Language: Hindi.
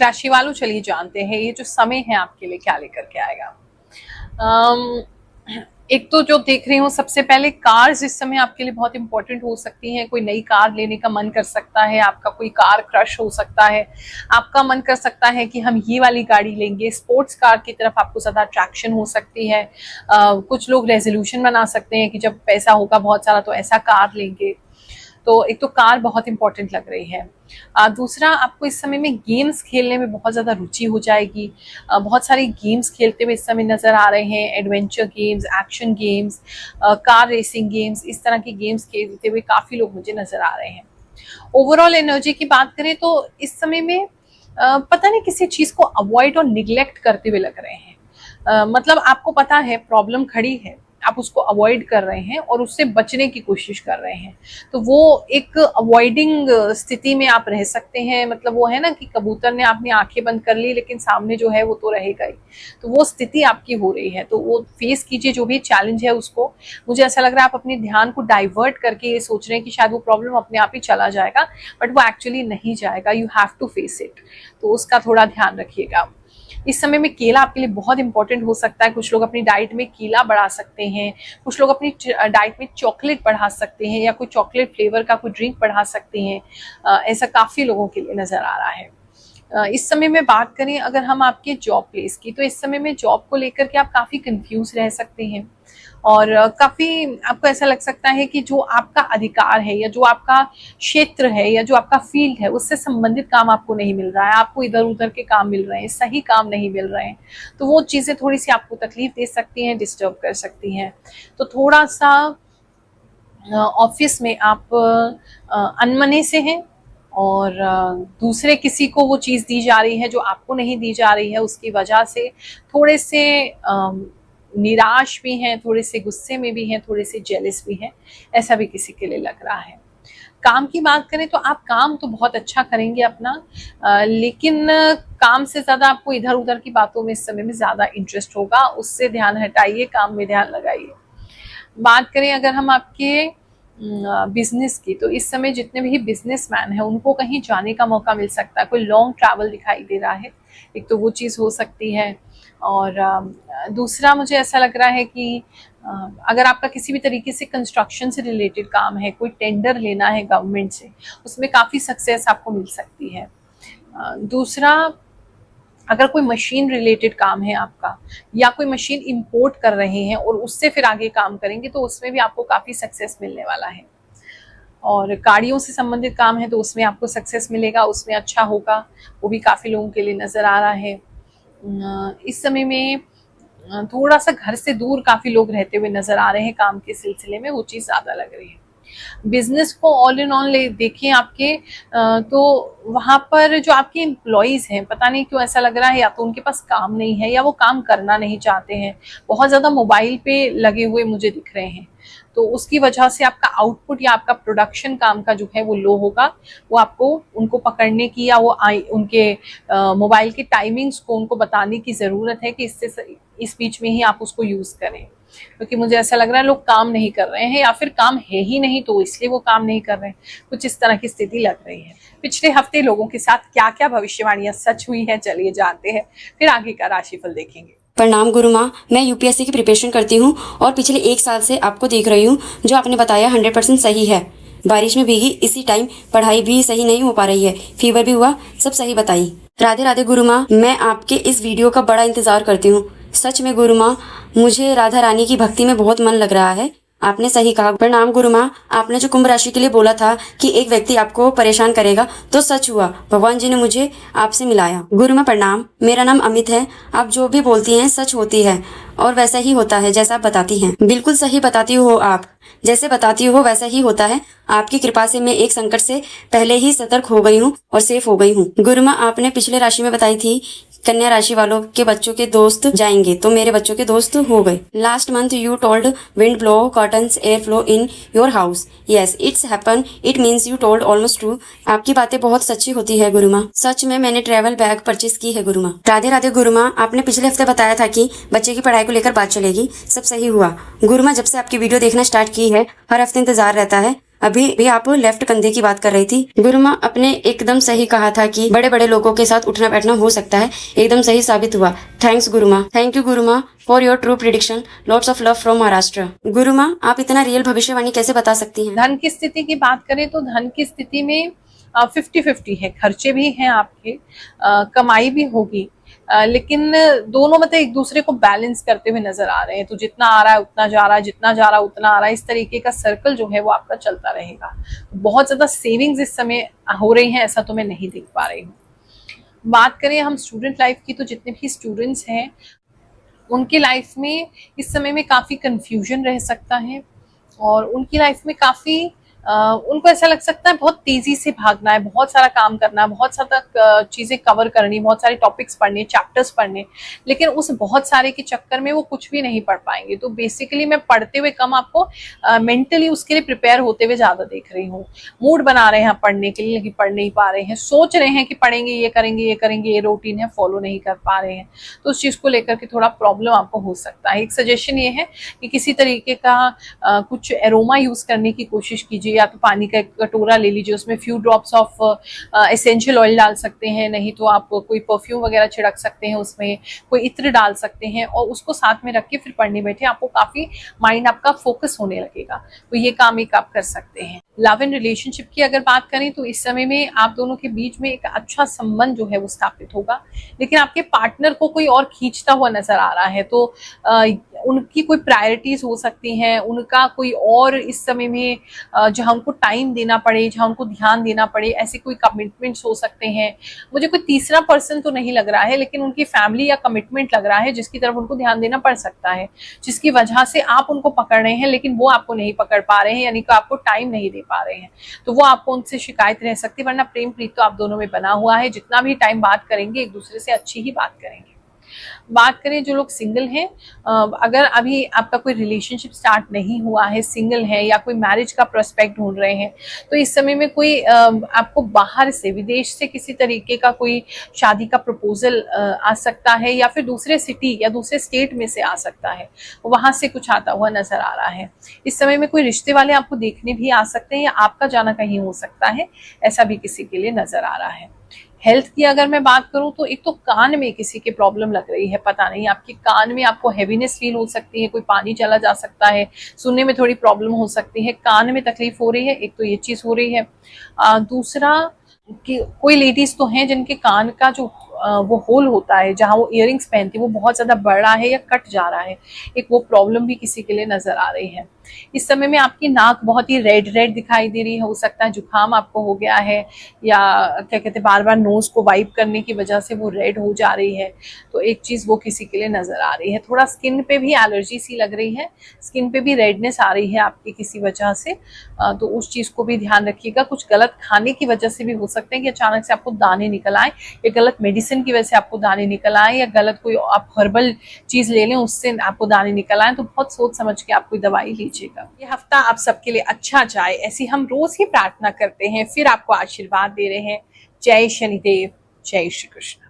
वृश्चिक राशि वालों, चलिए जानते हैं ये जो समय है आपके लिए क्या लेकर के आएगा। एक तो जो देख रही हूँ, सबसे पहले कार्स इस समय आपके लिए बहुत इंपॉर्टेंट हो सकती हैं। कोई नई कार लेने का मन कर सकता है, आपका कोई कार क्रश हो सकता है, आपका मन कर सकता है कि हम ये वाली गाड़ी लेंगे। स्पोर्ट्स कार की तरफ आपको ज़्यादा अट्रैक्शन हो सकती है। कुछ लोग रेजोल्यूशन बना सकते हैं कि जब पैसा होगा बहुत सारा तो ऐसा कार लेंगे। तो एक तो कार बहुत इंपॉर्टेंट लग रही है। दूसरा, आपको इस समय में गेम्स खेलने में बहुत ज़्यादा रुचि हो जाएगी। बहुत सारी गेम्स खेलते हुए इस समय नज़र आ रहे हैं। Adventure games, action games, car racing games, इस तरह के गेम्स खेलते हुए काफ़ी लोग मुझे नज़र आ रहे हैं। ओवरऑल एनर्जी की बात करें तो इस समय में पता नहीं किसी चीज़ को अवॉइड और निग्लेक्ट करते हुए लग रहे हैं। मतलब आपको पता है प्रॉब्लम खड़ी है, आप उसको अवॉइड कर रहे हैं और उससे बचने की कोशिश कर रहे हैं। तो वो एक अवॉइडिंग स्थिति में आप रह सकते हैं। मतलब वो है ना कि कबूतर ने अपनी आंखें बंद कर ली लेकिन सामने जो है वो तो रहेगा ही। तो वो स्थिति आपकी हो रही है, तो वो फेस कीजिए जो भी चैलेंज है उसको। मुझे ऐसा लग रहा है आप अपने ध्यान को डाइवर्ट करके ये सोच रहे हैं कि शायद वो प्रॉब्लम अपने आप ही चला जाएगा, बट वो एक्चुअली नहीं जाएगा। You have to face it. तो उसका थोड़ा ध्यान रखिएगा। इस समय में केला आपके लिए बहुत इंपॉर्टेंट हो सकता है। कुछ लोग अपनी डाइट में केला बढ़ा सकते हैं, कुछ लोग अपनी डाइट में चॉकलेट बढ़ा सकते हैं, या कोई चॉकलेट फ्लेवर का कोई ड्रिंक बढ़ा सकते हैं। ऐसा काफ़ी लोगों के लिए नज़र आ रहा है। इस समय में बात करें अगर हम आपके जॉब प्लेस की, तो इस समय में जॉब को लेकर के आप काफ़ी कंफ्यूज रह सकते हैं और काफ़ी आपको ऐसा लग सकता है कि जो आपका अधिकार है या जो आपका क्षेत्र है या जो आपका फील्ड है उससे संबंधित काम आपको नहीं मिल रहा है। आपको इधर उधर के काम मिल रहे हैं, सही काम नहीं मिल रहे हैं। तो वो चीज़ें थोड़ी सी आपको तकलीफ दे सकती हैं, डिस्टर्ब कर सकती हैं। तो थोड़ा सा ऑफिस में आप अनमने से हैं और दूसरे किसी को वो चीज़ दी जा रही है जो आपको नहीं दी जा रही है। उसकी वजह से थोड़े से निराश भी हैं, थोड़े से गुस्से में भी हैं, थोड़े से जेलस भी हैं। ऐसा भी किसी के लिए लग रहा है। काम की बात करें तो आप काम तो बहुत अच्छा करेंगे अपना, लेकिन काम से ज़्यादा आपको इधर उधर की बातों में इस समय में ज़्यादा इंटरेस्ट होगा। उससे ध्यान हटाइए, काम में ध्यान लगाइए। बात करें अगर हम आपके बिजनेस की, तो इस समय जितने भी बिजनेसमैन हैं उनको कहीं जाने का मौका मिल सकता है। कोई लॉन्ग ट्रैवल दिखाई दे रहा है, एक तो वो चीज़ हो सकती है। और दूसरा मुझे ऐसा लग रहा है कि अगर आपका किसी भी तरीके से कंस्ट्रक्शन से रिलेटेड काम है, कोई टेंडर लेना है गवर्नमेंट से, उसमें काफ़ी सक्सेस आपको मिल सकती है। दूसरा, अगर कोई मशीन रिलेटेड काम है आपका या कोई मशीन इंपोर्ट कर रहे हैं और उससे फिर आगे काम करेंगे तो उसमें भी आपको काफ़ी सक्सेस मिलने वाला है। और गाड़ियों से संबंधित काम है तो उसमें आपको सक्सेस मिलेगा, उसमें अच्छा होगा। वो भी काफ़ी लोगों के लिए नज़र आ रहा है। इस समय में थोड़ा सा घर से दूर काफ़ी लोग रहते हुए नज़र आ रहे हैं काम के सिलसिले में, वो चीज़ ज़्यादा लग रही है। बिजनेस को ऑल इन ऑल देखें आपके, तो वहाँ पर जो आपके एम्प्लॉयज़ हैं, पता नहीं क्यों ऐसा लग रहा है या तो उनके पास काम नहीं है या वो काम करना नहीं चाहते हैं। बहुत ज़्यादा मोबाइल पे लगे हुए मुझे दिख रहे हैं, तो उसकी वजह से आपका आउटपुट या आपका प्रोडक्शन काम का जो है वो लो होगा। वो आपको उनको पकड़ने की या वो उनके मोबाइल की टाइमिंग्स को उनको बताने की ज़रूरत है कि इस बीच में ही आप उसको यूज़ करें। क्योंकि मुझे ऐसा लग रहा है लोग काम नहीं कर रहे हैं या फिर काम है ही नहीं तो इसलिए वो काम नहीं कर रहे हैं। कुछ इस तरह की स्थिति लग रही है। पिछले हफ्ते लोगों के साथ क्या क्या भविष्यवाणियां सच हुई हैं, चलिए जानते हैं, फिर आगे का राशिफल देखेंगे। प्रणाम गुरु माँ, मैं यूपीएससी की प्रिपरेशन करती हूँ और पिछले 1 साल से आपको देख रही हूँ। जो आपने बताया 100% सही है। बारिश में भीगी, इसी टाइम पढ़ाई भी सही नहीं हो पा रही है, फीवर भी हुआ, सब सही बताई। राधे राधे गुरु माँ, मैं आपके इस वीडियो का बड़ा इंतजार करती हूँ। सच में गुरु माँ, मुझे राधा रानी की भक्ति में बहुत मन लग रहा है। आपने सही कहा। प्रणाम गुरु माँ, आपने जो कुंभ राशि के लिए बोला था कि एक व्यक्ति आपको परेशान करेगा, तो सच हुआ। भगवान जी ने मुझे आपसे मिलाया। गुरु माँ प्रणाम, मेरा नाम अमित है। आप जो भी बोलती हैं सच होती है और वैसा ही होता है जैसा आप बताती हैं। बिल्कुल सही बताती हो आप, जैसे बताती हो वैसा ही होता है। आपकी कृपा से मैं एक संकट से पहले ही सतर्क हो गई हूँ और सेफ हो गई हूँ। गुरु माँ, आपने पिछले राशि में बताई थी कन्या राशि वालों के बच्चों के दोस्त जाएंगे, तो मेरे बच्चों के दोस्त हो गए। Last month you told wind blow curtains air flow in your house. Yes it's happen, it means you told almost true. आपकी बातें बहुत सच्ची होती है गुरु माँ। सच में मैंने ट्रैवल बैग परचेज की है गुरु माँ। राधे राधे गुरु माँ, आपने पिछले हफ्ते बताया था कि बच्चे की पढ़ाई को लेकर बात चलेगी, सब सही हुआ। गुरु माँ, जब से आपकी वीडियो देखना स्टार्ट की है हर हफ्ते इंतजार रहता है। अभी भी आप लेफ्ट कंधे की बात कर रही थी। गुरु माँ, आपने एकदम सही कहा था कि बड़े बड़े लोगों के साथ उठना बैठना हो सकता है, एकदम सही साबित हुआ। थैंक्स गुरु माँ। थैंक यू गुरु माँ for your true prediction. Lots of love from Maharashtra. गुरु माँ, आप इतना रियल भविष्यवाणी कैसे बता सकती हैं? धन की स्थिति की बात करें तो धन की स्थिति में 50-50 है, खर्चे भी हैं आपके, कमाई भी होगी, लेकिन दोनों मतलब एक दूसरे को बैलेंस करते हुए नजर आ रहे हैं। तो जितना आ रहा है उतना जा रहा है, जितना जा रहा है उतना आ रहा है, इस तरीके का सर्कल जो है वो आपका चलता रहेगा। बहुत ज्यादा सेविंग्स इस समय हो रही हैं ऐसा तो मैं नहीं देख पा रही हूँ। बात करें हम स्टूडेंट लाइफ की, तो जितने भी स्टूडेंट्स हैं उनकी लाइफ में इस समय में काफी कंफ्यूजन रह सकता है और उनकी लाइफ में काफी उनको ऐसा लग सकता है बहुत तेजी से भागना है, बहुत सारा काम करना है, बहुत सारा चीजें कवर करनी, बहुत सारे टॉपिक्स पढ़ने, चैप्टर्स पढ़ने, लेकिन उस बहुत सारे के चक्कर में वो कुछ भी नहीं पढ़ पाएंगे। तो बेसिकली मैं पढ़ते हुए कम, आपको मेंटली उसके लिए प्रिपेयर होते हुए ज्यादा देख रही हूँ। मूड बना रहे हैं पढ़ने के लिए लेकिन पढ़ नहीं पा रहे हैं, सोच रहे हैं कि पढ़ेंगे, ये करेंगे, ये करेंगे, ये रूटीन है, फॉलो नहीं कर पा रहे हैं। तो उस चीज को लेकर के थोड़ा प्रॉब्लम आपको हो सकता है। एक सजेशन ये है कि किसी तरीके का कुछ एरोमा यूज करने की कोशिश कीजिए, या तो पानी का एक कटोरा ले लीजिए, उसमें few drops of essential oil डाल सकते हैं, नहीं तो आप कोई परफ्यूम वगैरह छिड़क सकते हैं, उसमें कोई इत्र डाल सकते हैं और उसको साथ में रख के फिर पढ़ने बैठे, आपको काफी माइंड आपका फोकस होने लगेगा। तो ये काम एक आप कर सकते हैं। लव एंड रिलेशनशिप की अगर बात करें तो इस समय में आप दोनों के बीच में एक अच्छा संबंध जो है वो स्थापित होगा, लेकिन आपके पार्टनर को कोई और खींचता हुआ नजर आ रहा है। तो उनकी कोई प्रायोरिटीज हो सकती हैं, उनका कोई और इस समय में जहां उनको टाइम देना पड़े, जहां उनको ध्यान देना पड़े, ऐसे कोई कमिटमेंट्स हो सकते हैं। मुझे कोई तीसरा पर्सन तो नहीं लग रहा है, लेकिन उनकी फैमिली या कमिटमेंट लग रहा है जिसकी तरफ उनको ध्यान देना पड़ सकता है, जिसकी वजह से आप उनको पकड़ रहे हैं लेकिन वो आपको नहीं पकड़ पा रहे हैं, यानी कि आपको टाइम नहीं दे पा रहे हैं। तो वो आपको उनसे शिकायत रह सकती है, वरना प्रेम प्रीत तो आप दोनों में बना हुआ है। जितना भी टाइम बात करेंगे एक दूसरे से अच्छी ही बात करेंगे। बात करें जो लोग सिंगल हैं, अगर अभी आपका कोई रिलेशनशिप स्टार्ट नहीं हुआ है, सिंगल है या कोई मैरिज का प्रोस्पेक्ट ढूंढ रहे हैं, तो इस समय में कोई आपको बाहर से, विदेश से किसी तरीके का कोई शादी का प्रपोजल आ सकता है, या फिर दूसरे सिटी या दूसरे स्टेट में से आ सकता है, वहां से कुछ आता हुआ नजर आ रहा है। इस समय में कोई रिश्ते वाले आपको देखने भी आ सकते हैं या आपका जाना कहीं हो सकता है, ऐसा भी किसी के लिए नजर आ रहा है। हेल्थ की अगर मैं बात करूं तो एक तो कान में किसी की प्रॉब्लम लग रही है, पता नहीं आपके कान में आपको हैवीनेस फील हो सकती है, कोई पानी चला जा सकता है, सुनने में थोड़ी प्रॉब्लम हो सकती है, कान में तकलीफ हो रही है, एक तो ये चीज हो रही है। दूसरा कि कोई लेडीज तो हैं जिनके कान का जो वो होल होता है जहां वो इयररिंग्स पहनती है वो बहुत ज्यादा बढ़ रहा है या कट जा रहा है, एक वो प्रॉब्लम भी किसी के लिए नजर आ रही है। इस समय में आपकी नाक बहुत ही रेड रेड दिखाई दे रही है, हो सकता है जुकाम आपको हो गया है, या क्या कहते हैं बार बार नोज को वाइप करने की वजह से वो रेड हो जा रही है। तो एक चीज वो किसी के लिए नजर आ रही है। थोड़ा स्किन पे भी एलर्जी सी लग रही है, स्किन पे भी रेडनेस आ रही है आपकी किसी वजह से, तो उस चीज को भी ध्यान रखिएगा। कुछ गलत खाने की वजह से भी हो सकते हैं कि अचानक से आपको दाने निकल आए, या गलत मेडिसिन की वजह से आपको दाने निकल आए, या गलत कोई आप हर्बल चीज ले लें उससे आपको दाने निकल आए। तो बहुत सोच समझ के आप कोई दवाई लीजिएगा। ये हफ्ता आप सबके लिए अच्छा जाए, ऐसी हम रोज ही प्रार्थना करते हैं, फिर आपको आशीर्वाद दे रहे हैं। जय शनिदेव, जय श्री कृष्ण।